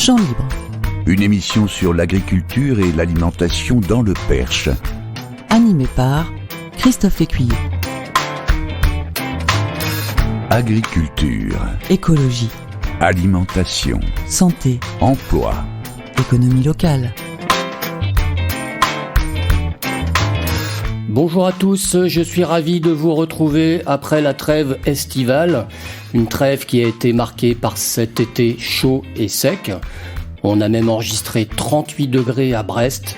Champs libres. Une émission sur l'agriculture et l'alimentation dans le Perche. Animé par Christophe Écuyer. Agriculture, Écologie, alimentation, santé, emploi, économie locale. Bonjour à tous, je suis ravi de vous retrouver après la trêve estivale, une trêve qui a été marquée par cet été chaud et sec. On a même enregistré 38 degrés à Brest.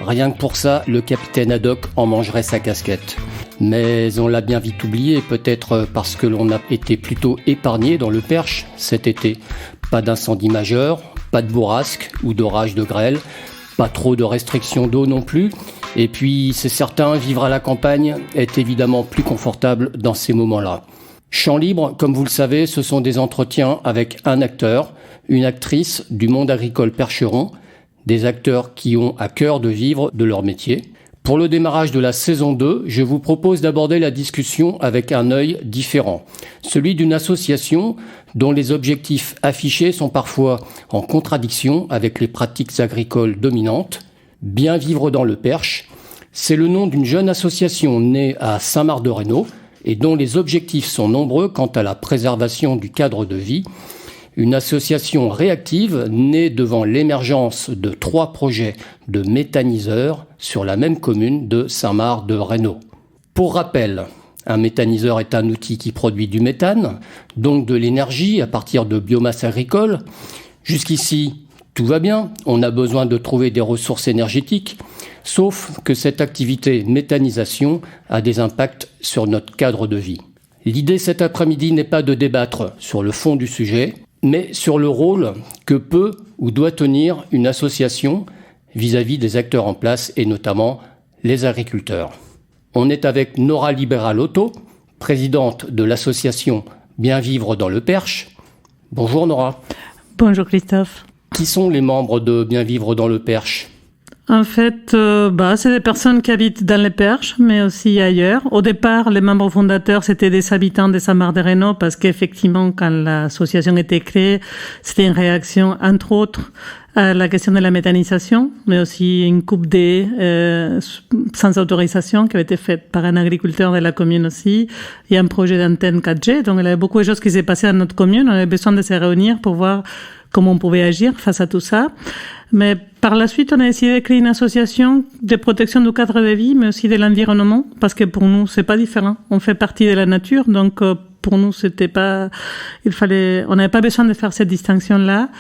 Rien que pour ça, le capitaine Haddock en mangerait sa casquette. Mais on l'a bien vite oublié, peut-être parce que l'on a été plutôt épargné dans le Perche cet été. Pas d'incendie majeur, pas de bourrasque ou d'orage de grêle, pas trop de restrictions d'eau non plus. Et puis, c'est certain, vivre à la campagne est évidemment plus confortable dans ces moments-là. Champs libres, comme vous le savez, ce sont des entretiens avec un acteur, une actrice du monde agricole percheron, des acteurs qui ont à cœur de vivre de leur métier. Pour le démarrage de la saison 2, je vous propose d'aborder la discussion avec un œil différent, celui d'une association dont les objectifs affichés sont parfois en contradiction avec les pratiques agricoles dominantes. Bien vivre dans le Perche, c'est le nom d'une jeune association née à Saint-Marc-de-Rhénaud et dont les objectifs sont nombreux quant à la préservation du cadre de vie. Une association réactive née devant l'émergence de 3 projets de méthaniseurs sur la même commune de Saint-Marc-de-Rhénaud. Pour rappel, un méthaniseur est un outil qui produit du méthane, donc de l'énergie à partir de biomasse agricole. Jusqu'ici, tout va bien, on a besoin de trouver des ressources énergétiques, sauf que cette activité méthanisation a des impacts sur notre cadre de vie. L'idée cet après-midi n'est pas de débattre sur le fond du sujet, mais sur le rôle que peut ou doit tenir une association vis-à-vis des acteurs en place et notamment les agriculteurs. On est avec Nora Liberalotto, présidente de l'association Bien vivre dans le Perche. Bonjour Nora. Bonjour Christophe. Qui sont les membres de Bien vivre dans le Perche ? En fait, c'est des personnes qui habitent dans les Perches, mais aussi ailleurs. Au départ, les membres fondateurs, c'était des habitants de Saint-Marc-de-Rhénaud, parce qu'effectivement, quand l'association a été créée, c'était une réaction, entre autres, à la question de la méthanisation, mais aussi une coupe d'haies sans autorisation qui avait été faite par un agriculteur de la commune aussi. Il y a un projet d'antenne 4G, donc il y avait beaucoup de choses qui s'est passées dans notre commune. On avait besoin de se réunir pour voir comment on pouvait agir face à tout ça. Mais par la suite, on a décidé de créer une association de protection du cadre de vie, mais aussi de l'environnement, parce que pour nous, c'est pas différent. On fait partie de la nature, donc pour nous, c'était pas, on n'avait pas besoin de faire cette distinction-là.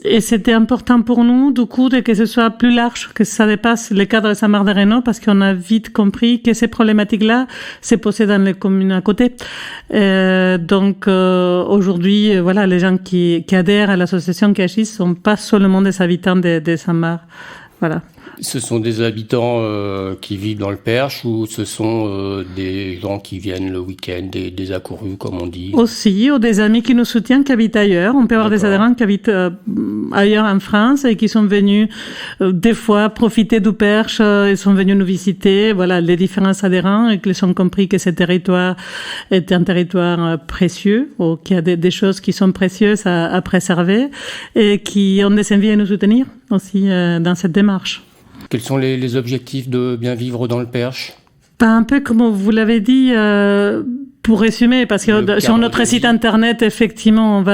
Et c'était important pour nous, du coup, que ce soit plus large, que ça dépasse le cadre de Saint-Marc-de-Rhénaud, parce qu'on a vite compris que ces problématiques-là se posaient dans les communes à côté. Donc, aujourd'hui, voilà, les gens qui adhèrent à l'association qui agissent sont pas seulement des habitants de Saint-Marc. Voilà. Ce sont des habitants qui vivent dans le Perche ou ce sont des gens qui viennent le week-end, des accourus comme on dit ? Aussi, ou des amis qui nous soutiennent qui habitent ailleurs. On peut avoir des adhérents qui habitent ailleurs en France et qui sont venus des fois profiter du Perche, ils sont venus nous visiter, voilà, les différents adhérents et qu'ils ont compris que ce territoire est un territoire précieux ou qu'il y a des choses qui sont précieuses à préserver et qui ont des envies à nous soutenir aussi dans cette démarche. Quels sont les objectifs de Bien vivre dans le Perche ? Un peu comme vous l'avez dit, pour résumer, parce que sur notre site internet, effectivement,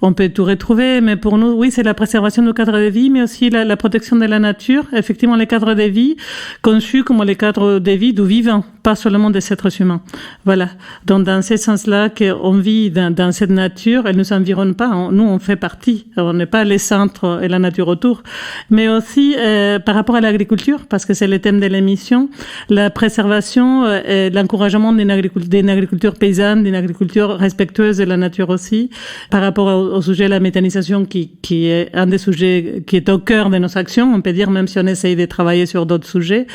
on peut tout retrouver, mais pour nous, oui, c'est la préservation du cadre de vie, mais aussi la protection de la nature. Effectivement, les cadres de vie conçus comme les cadres de vie du vivant, pas seulement des êtres humains. Voilà. Donc, dans ce sens-là, qu'on vit dans cette nature, elle nous environne pas. Nous, on fait partie. On n'est pas les centres et la nature autour. Mais aussi, par rapport à l'agriculture, parce que c'est le thème de l'émission, la préservation et l'encouragement d'une agriculture paysanne, d'une agriculture respectueuse de la nature aussi, par rapport au sujet de la méthanisation qui est un des sujets qui est au cœur de nos actions, on peut dire, même si on essaye de travailler sur d'autres sujets.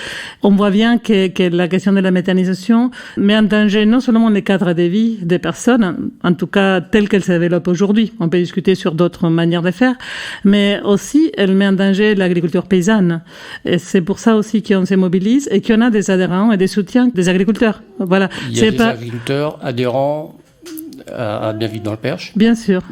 On voit bien que la question de la méthanisation met en danger non seulement les cadres de vie des personnes, en tout cas telles qu'elles se développent aujourd'hui, on peut discuter sur d'autres manières de faire, mais aussi elle met en danger l'agriculture paysanne. Et c'est pour ça aussi qu'on se mobilise et qu'on a des adhérents et des soutiens des agriculteurs. Voilà. Il y a des agriculteurs adhérents à Bien Vivre dans le Perche. Bien sûr,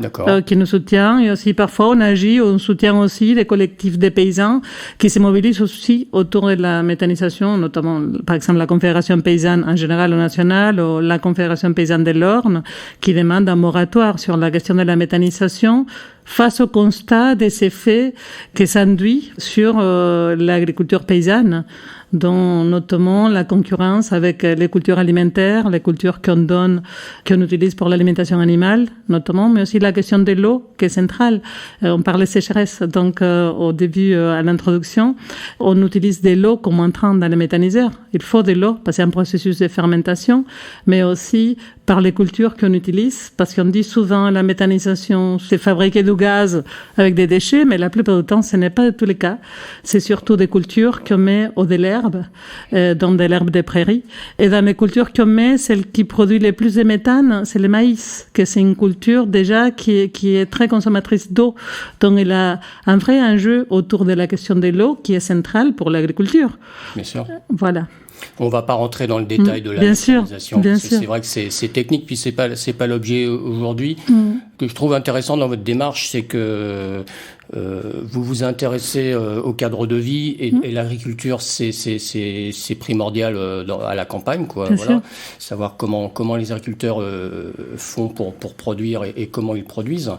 qui nous soutient. Et aussi, parfois, on soutient aussi des collectifs de paysans qui se mobilisent aussi autour de la méthanisation, notamment, par exemple, la Confédération paysanne en général au national, ou la Confédération paysanne de l'Orne, qui demande un moratoire sur la question de la méthanisation face au constat des effets que ça induit sur l'agriculture paysanne, dont notamment la concurrence avec les cultures alimentaires, les cultures qu'on utilise pour l'alimentation animale, notamment, mais aussi la question de l'eau, qui est centrale. On parlait sécheresse, donc au début, à l'introduction, on utilise de l'eau comme entrant dans les méthaniseurs. Il faut de l'eau, parce que c'est un processus de fermentation, mais aussi par les cultures qu'on utilise, parce qu'on dit souvent la méthanisation, c'est fabriquer du gaz avec des déchets, mais la plupart du temps, ce n'est pas du tout le cas. C'est surtout des cultures qu'on met au de l'herbe, dans de l'herbe des prairies. Et dans les cultures qu'on met, celle qui produit le plus de méthane, c'est le maïs, que c'est une culture déjà qui est très consommatrice d'eau. Donc il a un vrai enjeu autour de la question de l'eau qui est centrale pour l'agriculture. Bien sûr. Voilà. On ne va pas rentrer dans le détail de la méthanisation. C'est vrai que c'est technique, puis c'est pas l'objet aujourd'hui. Ce que je trouve intéressant dans votre démarche, c'est que vous vous intéressez au cadre de vie et l'agriculture, c'est primordial à la campagne, quoi. Voilà. Savoir comment les agriculteurs font pour produire et comment ils produisent.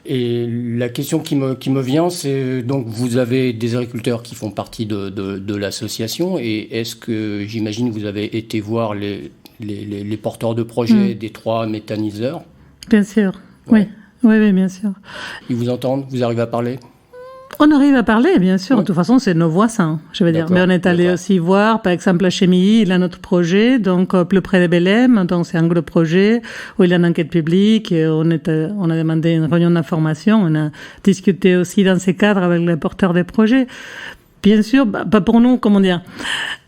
Et la question qui me vient, c'est donc vous avez des agriculteurs qui font partie de l'association, et est-ce que, j'imagine, vous avez été voir les porteurs de projets des 3 méthaniseurs? Bien sûr, ouais. Oui, bien sûr. Ils vous entendent? Vous arrivez à parler? On arrive à parler, bien sûr. De toute façon, c'est nos voisins, je veux dire. Mais on est allé aussi voir, par exemple, à Chemilly, il a notre projet, donc plus près de Belém. Donc, c'est un gros projet où il y a une enquête publique. Et on a demandé une réunion d'information. On a discuté aussi dans ces cadres avec les porteurs des projets. Bien sûr, pour nous, comment dire,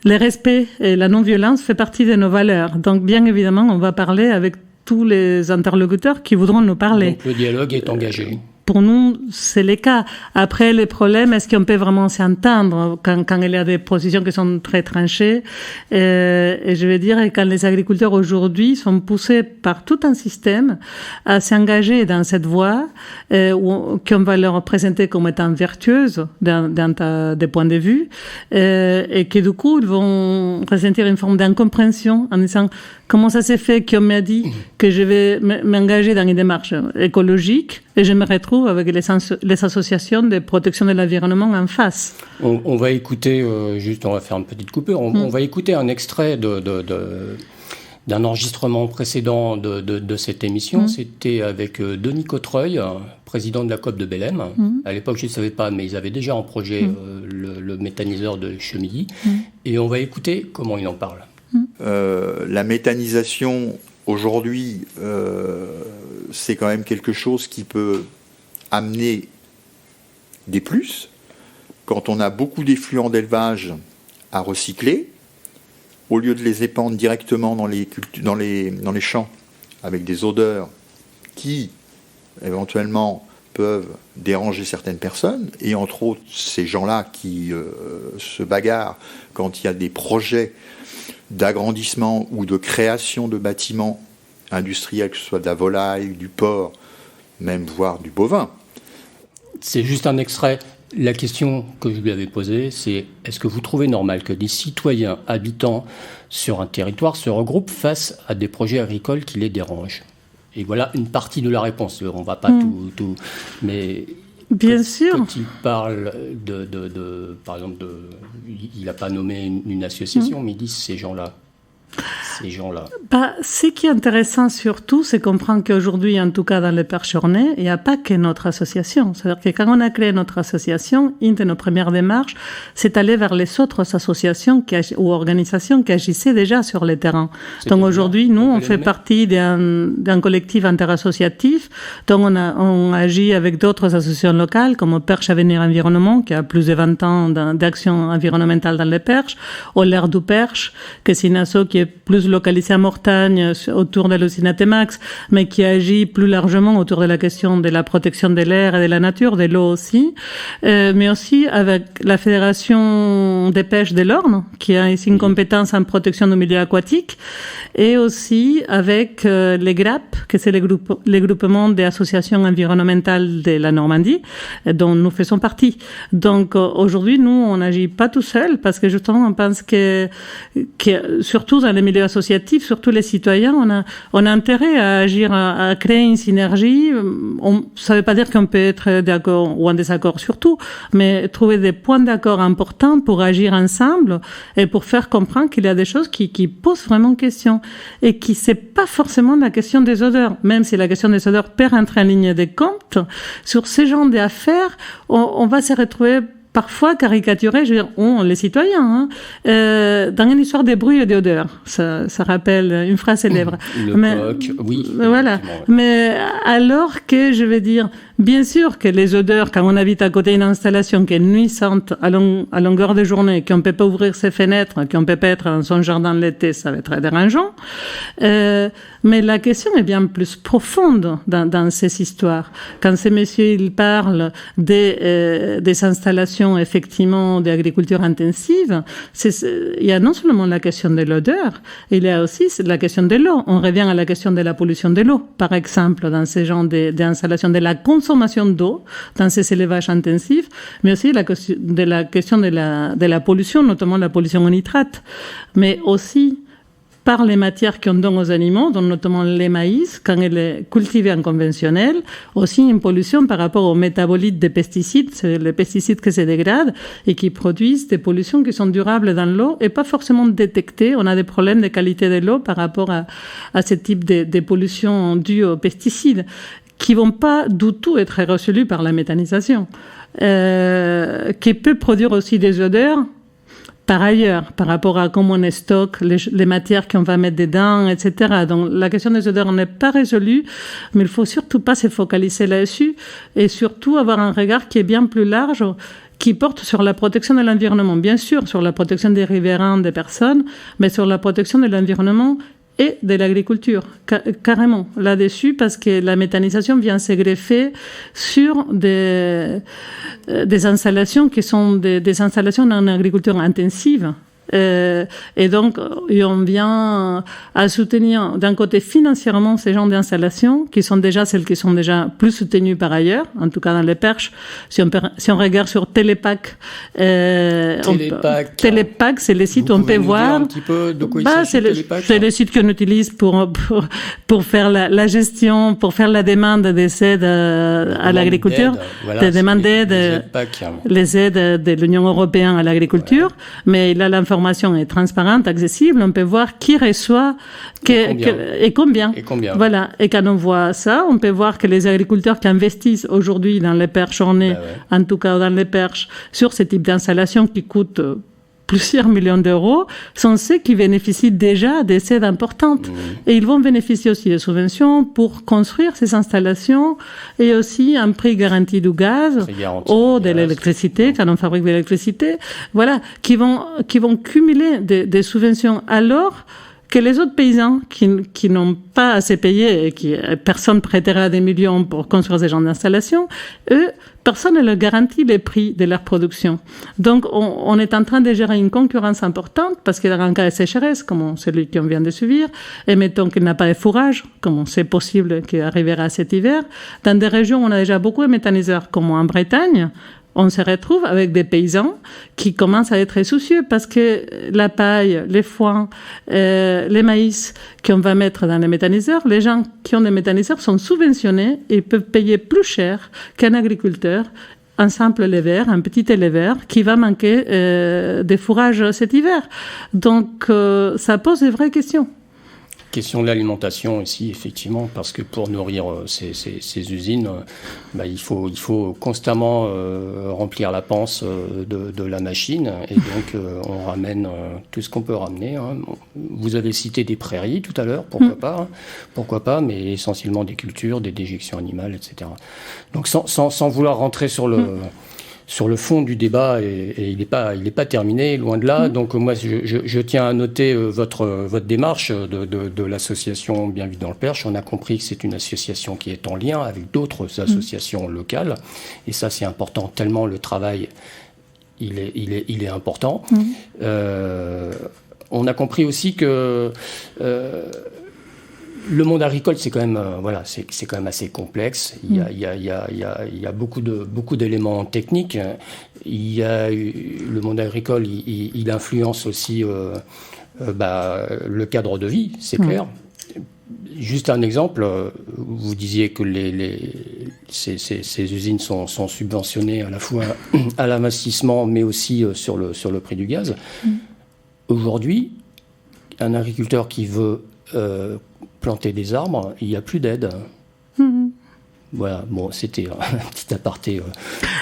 le respect et la non-violence fait partie de nos valeurs. Donc, bien évidemment, on va parler avec tous les interlocuteurs qui voudront nous parler. Donc, le dialogue est engagé. Pour nous, c'est le cas. Après, les problèmes, est-ce qu'on peut vraiment s'entendre quand il y a des positions qui sont très tranchées? Et je veux dire, quand les agriculteurs aujourd'hui sont poussés par tout un système à s'engager dans cette voie, qu'on va leur présenter comme étant vertueuse dans des points de vue, et que du coup, ils vont ressentir une forme d'incompréhension en disant comment ça s'est fait qu'on m'a dit que je vais m'engager dans une démarche écologique et je me retrouve avec les associations de protection de l'environnement en face. On va écouter, on va faire une petite coupure, on va écouter un extrait d'un enregistrement précédent de cette émission. C'était avec Denis Cautreuil, président de la COP de Belém. À l'époque, je ne savais pas, mais ils avaient déjà en projet le méthaniseur de Chemilly. Et on va écouter comment il en parle. La méthanisation, aujourd'hui, c'est quand même quelque chose qui peut amener des plus. Quand on a beaucoup d'effluents d'élevage à recycler, au lieu de les épandre directement dans les champs avec des odeurs qui, éventuellement, peuvent déranger certaines personnes, et entre autres ces gens-là qui se bagarrent quand il y a des projets d'agrandissement ou de création de bâtiments industriels, que ce soit de la volaille, du porc, même voire du bovin. C'est juste un extrait. La question que je lui avais posée, c'est est-ce que vous trouvez normal que des citoyens habitant sur un territoire se regroupent face à des projets agricoles qui les dérangent? Et voilà une partie de la réponse. On ne va pas tout... Mais bien sûr. Quand il parle par exemple, il n'a pas nommé une association, mais il dit ces gens-là. Ce qui est intéressant surtout, c'est comprendre qu'aujourd'hui, en tout cas dans le Perche ornais, il n'y a pas que notre association. C'est-à-dire que quand on a créé notre association, une de nos premières démarches, c'est aller vers les autres associations ou organisations qui agissaient déjà sur le terrain. Donc aujourd'hui, nous, on fait partie d'un collectif interassociatif. Donc on agit avec d'autres associations locales, comme Perche Avenir Environnement, qui a plus de 20 ans d'action environnementale dans le Perche, ou l'Air du Perche, que c'est une asso qui est plus plus localisé à Mortagne, autour de l'usine ATMAX, mais qui agit plus largement autour de la question de la protection de l'air et de la nature, de l'eau aussi, mais aussi avec la Fédération des pêches de l'Orne, qui a ici une compétence en protection du milieu aquatique, et aussi avec les GRAP, que c'est les groupements des associations environnementales de la Normandie, dont nous faisons partie. Donc aujourd'hui, nous, on n'agit pas tout seul, parce que justement, on pense que surtout dans les milieux associatifs, surtout les citoyens, on a intérêt à agir, à créer une synergie. Ça ne veut pas dire qu'on peut être d'accord ou en désaccord sur tout, mais trouver des points d'accord importants pour agir ensemble et pour faire comprendre qu'il y a des choses qui posent vraiment question et qui c'est pas forcément la question des odeurs, même si la question des odeurs peut rentrer en ligne de compte. Sur ces genres d'affaires, on va se retrouver parfois caricaturé, je veux dire, les citoyens, dans une histoire des bruits et des odeurs. Ça rappelle une phrase célèbre. Coq, oui. Voilà. Mais alors que, je vais dire, bien sûr que les odeurs, quand on habite à côté d'une installation qui est nuisante à longueur de journée, qu'on ne peut pas ouvrir ses fenêtres, qu'on ne peut pas être dans son jardin l'été, ça va être très dérangeant. Mais la question est bien plus profonde dans ces histoires. Quand ces messieurs, ils parlent des installations effectivement d'agriculture intensive, il y a non seulement la question de l'odeur, il y a aussi la question de l'eau. On revient à la question de la pollution de l'eau, par exemple, dans ces genres d'installations, de la consommation d'eau dans ces élevages intensifs, mais aussi la question de la pollution, notamment la pollution en nitrate, mais aussi par les matières qu'on donne aux animaux, dont notamment les maïs, quand elle est cultivée en conventionnel, aussi une pollution par rapport aux métabolites des pesticides, c'est les pesticides qui se dégradent et qui produisent des pollutions qui sont durables dans l'eau et pas forcément détectées. On a des problèmes de qualité de l'eau par rapport à ce type de pollution due aux pesticides qui vont pas du tout être résolus par la méthanisation, qui peut produire aussi des odeurs par ailleurs, par rapport à comment on stocke les matières qu'on va mettre dedans, etc. Donc, la question des odeurs n'est pas résolue, mais il faut surtout pas se focaliser là-dessus et surtout avoir un regard qui est bien plus large, qui porte sur la protection de l'environnement. Bien sûr, sur la protection des riverains, des personnes, mais sur la protection de l'environnement et de l'agriculture, carrément, là-dessus, parce que la méthanisation vient se greffer sur des installations qui sont des installations en agriculture intensive. Et donc, on vient à soutenir d'un côté financièrement ces genres d'installations qui sont déjà celles qui sont déjà plus soutenues par ailleurs, en tout cas dans les perches. Si on regarde sur Télépac, Télépac, c'est les sites où on peut voir. Un petit peu de quoi il s'agit, c'est les sites qu'on utilise pour faire la gestion, pour faire la demande des aides à l'agriculture, des demandes d'aide, les aides de l'Union européenne à l'agriculture, mais là l'information est transparente, accessible, on peut voir qui reçoit et combien. Voilà. Et quand on voit ça, on peut voir que les agriculteurs qui investissent aujourd'hui dans les perches ornées, en tout cas dans les perches, sur ce type d'installation qui coûte plusieurs millions d'euros, sont ceux qui bénéficient déjà des aides importantes. Et ils vont bénéficier aussi de subventions pour construire ces installations et aussi un prix garanti du gaz, ou de l'électricité, quand on fabrique de l'électricité. Voilà, qui vont cumuler des subventions alors que les autres paysans qui n'ont pas assez payé et qui personne prêtera des millions pour construire ce genre d'installation, eux, personne ne leur garantit les prix de leur production. Donc, on est en train de gérer une concurrence importante parce qu'il y a un cas de sécheresse, comme celui qu'on vient de subir, et mettons qu'il n'a pas de fourrage, comme c'est possible qu'il arrivera cet hiver. Dans des régions où on a déjà beaucoup de méthaniseurs, comme en Bretagne, on se retrouve avec des paysans qui commencent à être très soucieux parce que la paille, les foins, les maïs qu'on va mettre dans les méthaniseurs, les gens qui ont des méthaniseurs sont subventionnés et peuvent payer plus cher qu'un agriculteur, un simple éleveur, un petit éleveur qui va manquer des fourrages cet hiver. Donc, ça pose des vraies questions. Question de l'alimentation aussi, effectivement, parce que pour nourrir ces usines, il faut constamment remplir la panse de la machine, et donc on ramène tout ce qu'on peut ramener. Vous avez cité des prairies tout à l'heure, pourquoi pas, mais essentiellement des cultures, des déjections animales, etc. Donc sans vouloir rentrer sur sur le fond du débat, et il n'est pas terminé, loin de là. Donc moi, je tiens à noter votre démarche de l'association Bien Vivre dans le Perche. On a compris que c'est une association qui est en lien avec d'autres associations locales, et ça c'est important, tellement le travail il est important. On a compris aussi que le monde agricole, c'est quand même, c'est quand même assez complexe. Il y a beaucoup d'éléments techniques. Le monde agricole, il influence aussi le cadre de vie, c'est clair. Juste un exemple, vous disiez que ces usines sont subventionnées à la fois à l'investissement, mais aussi sur le prix du gaz. Aujourd'hui, un agriculteur qui veut planter des arbres, il n'y a plus d'aide. Voilà, bon, c'était un petit aparté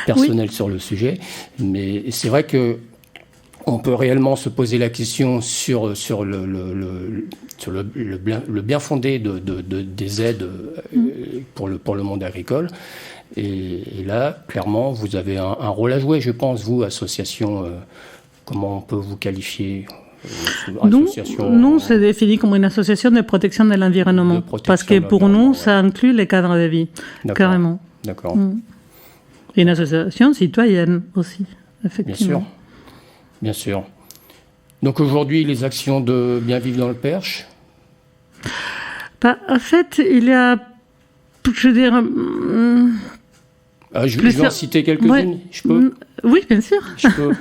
personnel sur le sujet, mais c'est vrai que on peut réellement se poser la question sur le bien fondé des aides pour le monde agricole. Et là, clairement, vous avez un rôle à jouer, je pense, vous, association, comment on peut vous qualifier? Nous, c'est défini comme une association de protection de l'environnement. Parce que pour nous, ça inclut les cadres de vie, carrément. D'accord. Et une association citoyenne aussi, effectivement. Bien sûr. Donc aujourd'hui, les actions de Bien Vivre dans le Perche? En fait, il y a, je veux dire... je vais en citer quelques-unes, je peux? Oui, bien sûr. Je peux.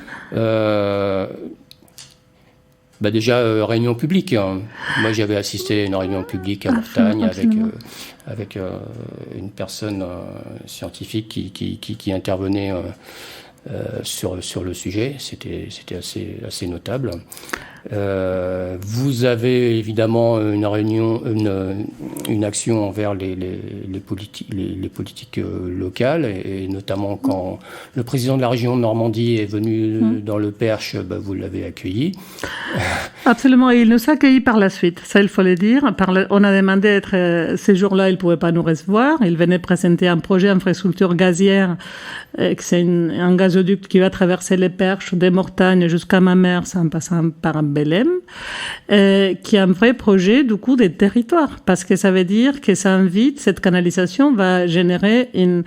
Déjà, réunion publique. Moi, j'avais assisté à une réunion publique à Mortagne avec une personne scientifique qui intervenait sur le sujet. C'était assez notable. Vous avez évidemment une action envers les politiques locales, et notamment quand le président de la région de Normandie est venu dans le Perche, vous l'avez accueilli. Absolument, et il nous a accueillis par la suite, ça il faut le dire. On a demandé d'être, ces jours-là, il ne pouvait pas nous recevoir. Il venait présenter un projet d'infrastructure gazière, que c'est un gazoduc qui va traverser les Perches, des Mortagnes jusqu'à Mamers, en passant par Belém, qui est un vrai projet du coup des territoires, parce que ça veut dire que ça invite, cette canalisation va générer une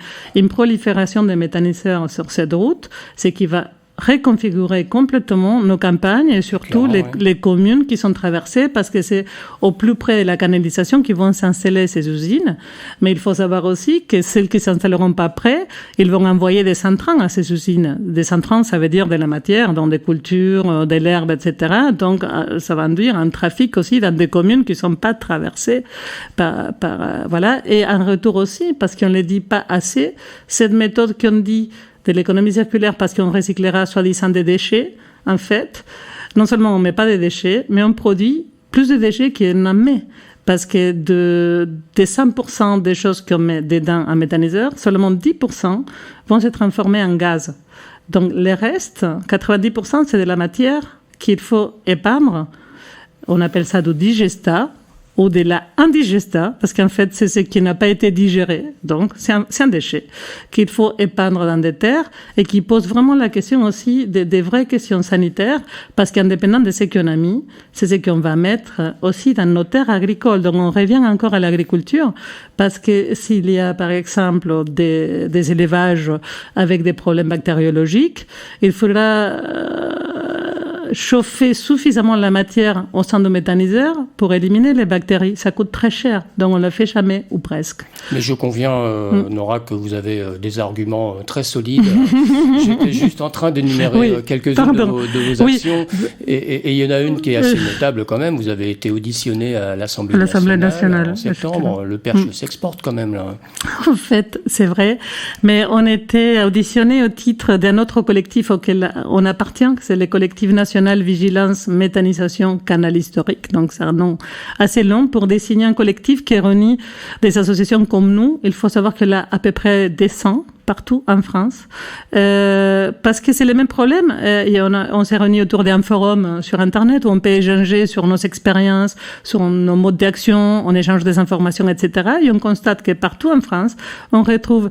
prolifération de méthaniseurs sur cette route, ce qui va reconfigurer complètement nos campagnes et surtout les communes qui sont traversées, parce que c'est au plus près de la canalisation qu'ils vont s'installer ces usines. Mais il faut savoir aussi que celles qui s'installeront pas près, ils vont envoyer des intrants à ces usines. Des intrants, ça veut dire de la matière, dans des cultures, de l'herbe, etc. Donc, ça va induire un trafic aussi dans des communes qui sont pas traversées voilà. Et en retour aussi, parce qu'on ne le dit pas assez, cette méthode qu'on dit de l'économie circulaire, parce qu'on recyclera soi-disant des déchets, en fait, non seulement on ne met pas des déchets, mais on produit plus de déchets qu'on en met. Parce que des 100% des choses qu'on met dedans en méthaniseur, seulement 10% vont se transformer en gaz. Donc, le reste, 90%, c'est de la matière qu'il faut épandre. On appelle ça du digestat, ou de la indigesta, parce qu'en fait, c'est ce qui n'a pas été digéré. Donc, c'est un déchet qu'il faut épandre dans des terres et qui pose vraiment la question aussi des vraies questions sanitaires, parce qu'indépendant de ce qu'on a mis, c'est ce qu'on va mettre aussi dans nos terres agricoles. Donc, on revient encore à l'agriculture, parce que s'il y a, par exemple, des élevages avec des problèmes bactériologiques, il faudra chauffer suffisamment la matière au sein de méthaniseur pour éliminer les bactéries. Ça coûte très cher, donc on ne le fait jamais, ou presque. Mais je conviens, Nora, que vous avez des arguments très solides. J'étais juste en train d'énumérer quelques-unes de vos actions. Et il y en a une qui est assez notable quand même. Vous avez été auditionné à l'Assemblée nationale en septembre. Le Perche s'exporte quand même, là. En fait, c'est vrai. Mais on était auditionné au titre d'un autre collectif auquel on appartient, c'est le collectif national Vigilance Méthanisation Canal Historique. Donc, c'est un nom assez long pour désigner un collectif qui réunit des associations comme nous. Il faut savoir qu'il y a à peu près des 100 partout en France, parce que c'est le même problème. Et on s'est réunis autour d'un forum sur Internet où on peut échanger sur nos expériences, sur nos modes d'action, on échange des informations, etc. Et on constate que partout en France, on retrouve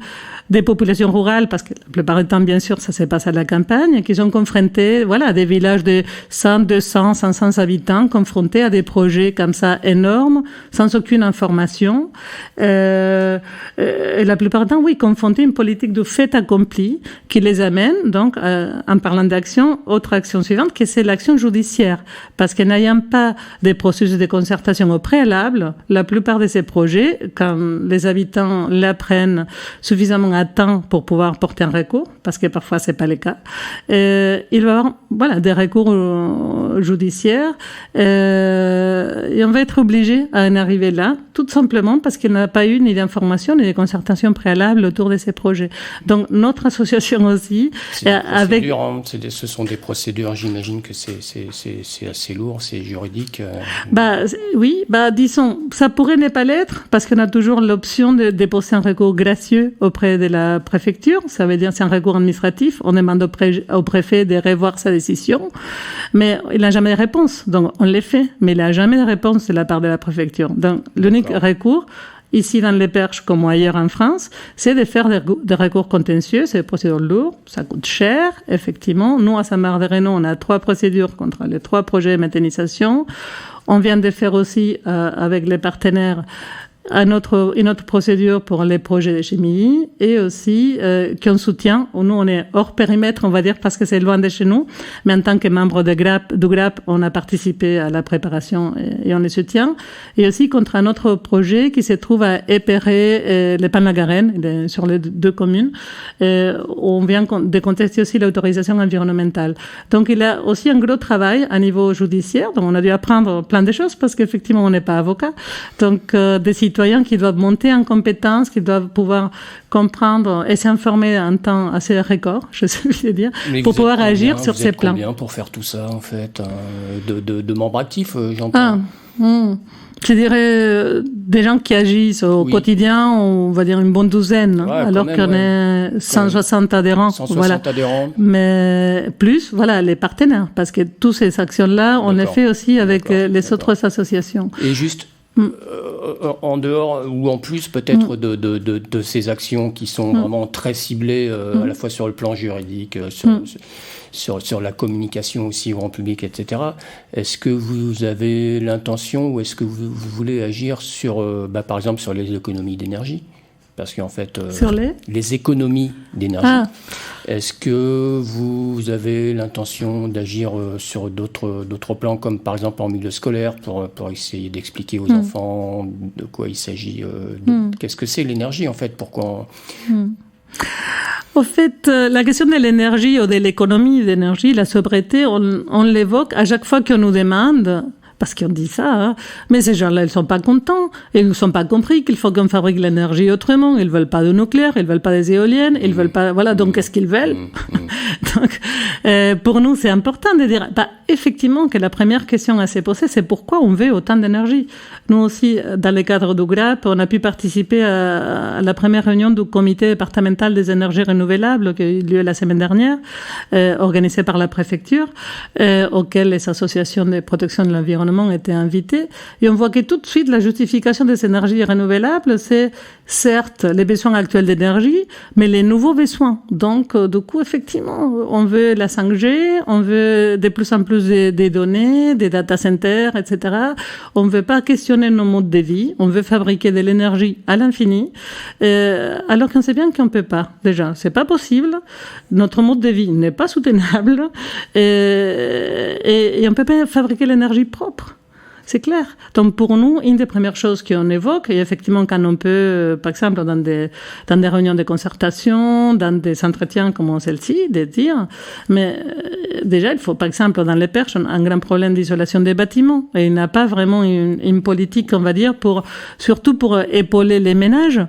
des populations rurales, parce que la plupart du temps, bien sûr, ça se passe à la campagne, qui sont confrontées, voilà, à des villages de 100, 200, 500 habitants, confrontés à des projets comme ça énormes, sans aucune information. Et la plupart du temps, oui, confrontés à une politique de fait accompli qui les amène, donc, en parlant d'action, autre action suivante, qui c'est l'action judiciaire. Parce que n'ayant pas des processus de concertation au préalable, la plupart de ces projets, quand les habitants l'apprennent suffisamment à temps pour pouvoir porter un recours, parce que parfois c'est pas le cas, il va y avoir, voilà, des recours judiciaires, et on va être obligé à en arriver là, tout simplement parce qu'il n'y a pas eu ni d'information ni de concertation préalable autour de ces projets. Donc notre association aussi, avec... Ce sont des procédures, j'imagine que c'est assez lourd, c'est juridique. Oui, disons, ça pourrait ne pas l'être, parce qu'on a toujours l'option de déposer un recours gracieux auprès de la préfecture. Ça veut dire c'est un recours administratif. On demande au préfet de revoir sa décision, mais il n'a jamais de réponse. Donc on le fait, mais il n'a jamais de réponse de la part de la préfecture. Donc l'unique recours, ici dans les Perches comme ailleurs en France, c'est de faire des recours contentieux. C'est des procédures lourdes, ça coûte cher, effectivement. Nous, à Saint-Marc-de-Rénaud, on a 3 procédures contre les 3 projets de méthanisation. On vient de faire aussi, avec les partenaires, une autre procédure pour les projets de chimie, et aussi qu'on soutient. Nous, on est hors périmètre, on va dire, parce que c'est loin de chez nous, mais en tant que membre du GRAP, on a participé à la préparation et on les soutient. Et aussi contre un autre projet qui se trouve à Épéré, les Pan-la-Garenne, sur les 2 communes. On vient de contester aussi l'autorisation environnementale. Donc, il y a aussi un gros travail à niveau judiciaire. Donc, on a dû apprendre plein de choses parce qu'effectivement, on n'est pas avocat. Donc, des citoyens qui doivent monter en compétences, qui doivent pouvoir comprendre et s'informer en temps assez record, je sais dire, pour pouvoir agir sur ces plans. Combien pour faire tout ça, en fait, de membres actifs, j'entends. Je dirais des gens qui agissent au quotidien, on va dire une bonne douzaine, alors qu'on est 160 adhérents. 160 adhérents. Mais plus, voilà, les partenaires, parce que toutes ces actions-là, on les fait aussi avec les autres associations. Et juste, en dehors ou en plus peut-être de ces actions qui sont vraiment très ciblées à la fois sur le plan juridique, sur la communication aussi au grand public, etc. Est-ce que vous avez l'intention ou est-ce que vous voulez agir sur, par exemple, sur les économies d'énergie ? Parce qu'en fait, sur les économies d'énergie, est-ce que vous avez l'intention d'agir sur d'autres plans, comme par exemple en milieu scolaire, pour essayer d'expliquer aux enfants de quoi il s'agit, qu'est-ce que c'est l'énergie en fait, pourquoi Au fait, la question de l'énergie ou de l'économie d'énergie, la sobriété, on l'évoque à chaque fois qu'on nous demande... Parce qu'on dit ça, mais ces gens-là, ils sont pas contents. Ils ne sont pas compris qu'il faut qu'on fabrique l'énergie autrement. Ils veulent pas de nucléaire, ils veulent pas des éoliennes, ils veulent pas, voilà. Donc, qu'est-ce qu'ils veulent? Donc, pour nous, c'est important de dire, effectivement, que la première question à se poser, c'est pourquoi on veut autant d'énergie. Nous aussi, dans le cadre du GRAP, on a pu participer à la première réunion du comité départemental des énergies renouvelables qui a eu lieu la semaine dernière, organisée par la préfecture, auquel les associations de protection de l'environnement étaient invitées. Et on voit que tout de suite, la justification des énergies renouvelables, c'est certes les besoins actuels d'énergie, mais les nouveaux besoins. Donc, du coup, effectivement, on veut la 5G, on veut de plus en plus des données, des data centers, etc. On ne veut pas questionner nos modes de vie, on veut fabriquer de l'énergie à l'infini, alors qu'on sait bien qu'on ne peut pas. Déjà, c'est pas possible. Notre mode de vie n'est pas soutenable et on ne peut pas fabriquer l'énergie propre. C'est clair. Donc, pour nous, une des premières choses qu'on évoque, et effectivement, quand on peut, par exemple, dans des réunions de concertation, dans des entretiens comme celle-ci, de dire, mais déjà, il faut, par exemple, dans les Perches, un grand problème d'isolation des bâtiments. Et il n'y a pas vraiment une politique, on va dire, surtout pour épauler les ménages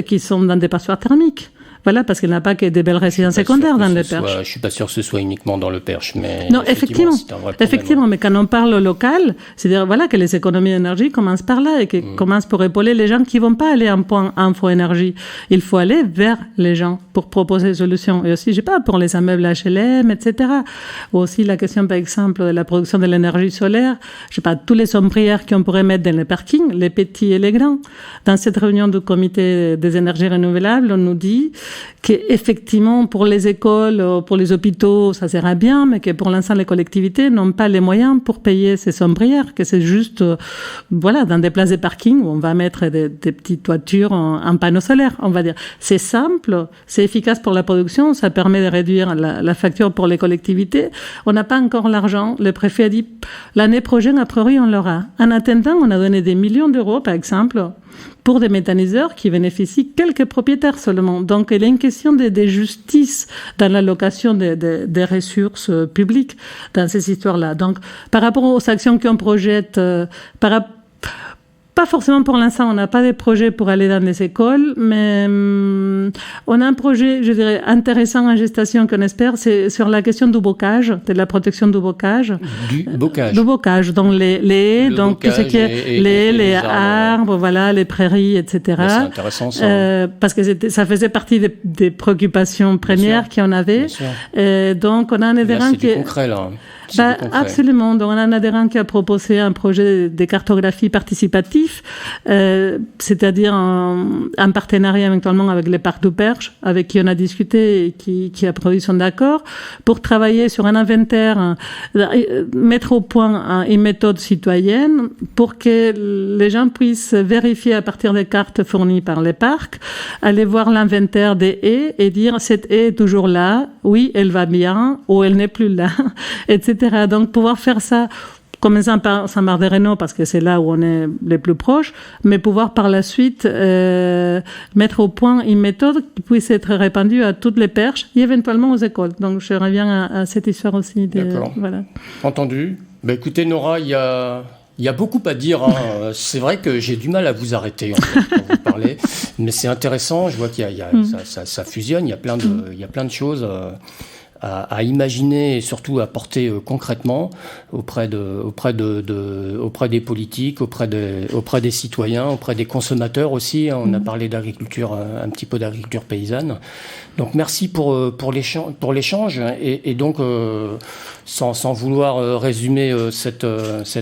qui sont dans des passoires thermiques. Voilà, parce qu'il n'y a pas que des belles résidences secondaires dans le Perche. Je suis pas sûr que ce soit uniquement dans le Perche, mais non, effectivement, c'est un vrai problème. Effectivement, mais quand on parle local, c'est-à-dire voilà que les économies d'énergie commencent par là et que commencent pour épauler les gens qui vont pas aller en point info énergie. Il faut aller vers les gens pour proposer des solutions. Et aussi, je sais pas, pour les immeubles HLM, etc. Ou aussi la question, par exemple, de la production de l'énergie solaire. Je sais pas, tous les ombrières qu'on pourrait mettre dans les parkings, les petits et les grands. Dans cette réunion du comité des énergies renouvelables, on nous dit qu'effectivement, pour les écoles, pour les hôpitaux, ça sera bien, mais que pour l'instant, les collectivités n'ont pas les moyens pour payer ces ombrières, que c'est juste, voilà, dans des places de parking où on va mettre des petites toitures en panneaux solaires, on va dire. C'est simple, c'est efficace pour la production, ça permet de réduire la facture pour les collectivités. On n'a pas encore l'argent. Le préfet a dit, l'année prochaine, a priori, on l'aura. En attendant, on a donné des millions d'euros, par exemple, pour des méthaniseurs qui bénéficient quelques propriétaires seulement. Donc, il y a une question de justice dans l'allocation des ressources publiques dans ces histoires-là. Donc, par rapport aux actions qu'on projette, pas forcément pour l'instant, on n'a pas de projet pour aller dans les écoles, mais on a un projet, je dirais, intéressant en gestation qu'on espère, c'est sur la question du bocage, de la protection du bocage. Du bocage. Du bocage, donc les haies, donc tout ce qui est les arbres, voilà, les prairies, etc. Mais c'est intéressant ça. Parce que ça faisait partie des préoccupations premières qu'on avait. Donc on a un adhérent qui est concret là. Absolument. Donc, on a un adhérent qui a proposé un projet de cartographie participatif, c'est-à-dire en partenariat éventuellement avec les parcs du Perche, avec qui on a discuté et qui a produit son accord, pour travailler sur un inventaire, mettre au point une méthode citoyenne pour que les gens puissent vérifier à partir des cartes fournies par les parcs, aller voir l'inventaire des haies et dire cette haie est toujours là, oui, elle va bien, ou elle n'est plus là, etc. Donc, pouvoir faire ça, commençant par Saint-Marc-des-Reynaud, parce que c'est là où on est les plus proches, mais pouvoir par la suite mettre au point une méthode qui puisse être répandue à toutes les perches et éventuellement aux écoles. Donc, je reviens à cette histoire aussi. D'accord. Voilà. Entendu. Écoutez, Nora, il y a beaucoup à dire. Hein. C'est vrai que j'ai du mal à vous arrêter en fait, quand vous parlez, mais c'est intéressant. Je vois qu'il y a ça fusionne. Il y a plein de choses à imaginer et surtout à porter concrètement auprès des politiques, auprès des citoyens, auprès des consommateurs aussi. On a parlé d'agriculture, un petit peu d'agriculture paysanne. Donc merci pour l'échange et donc sans vouloir résumer cet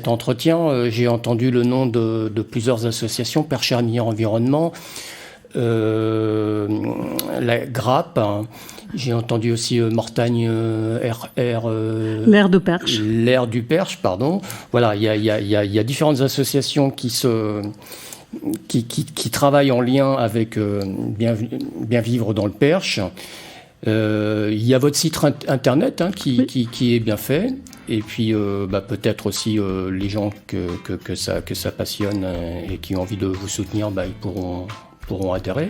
entretien, j'ai entendu le nom de plusieurs associations, Perche Herminière Environnement, la Grappe. J'ai entendu aussi Mortagne L'air du Perche. L'air du Perche, pardon. Voilà, il y a différentes associations qui travaillent en lien avec bien vivre dans le Perche. Il y a votre site internet qui est bien fait. Et puis peut-être aussi les gens que ça passionne et qui ont envie de vous soutenir, ils pourront adhérer.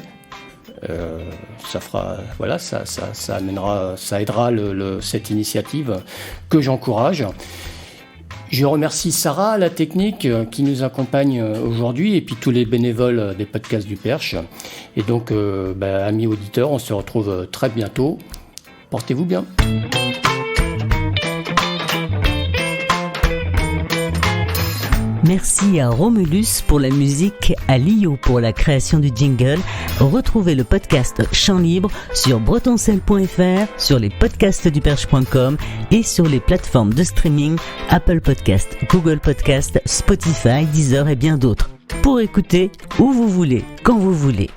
Ça aidera cette initiative que j'encourage. Je remercie Sarah à la technique qui nous accompagne aujourd'hui et puis tous les bénévoles des podcasts du Perche. Et donc, amis auditeurs, on se retrouve très bientôt. Portez-vous bien. Merci à Romulus pour la musique, à Lio pour la création du jingle. Retrouvez le podcast Chant Libre sur bretonsel.fr, sur les podcasts du perche.com et sur les plateformes de streaming Apple Podcast, Google Podcast, Spotify, Deezer et bien d'autres. Pour écouter où vous voulez, quand vous voulez.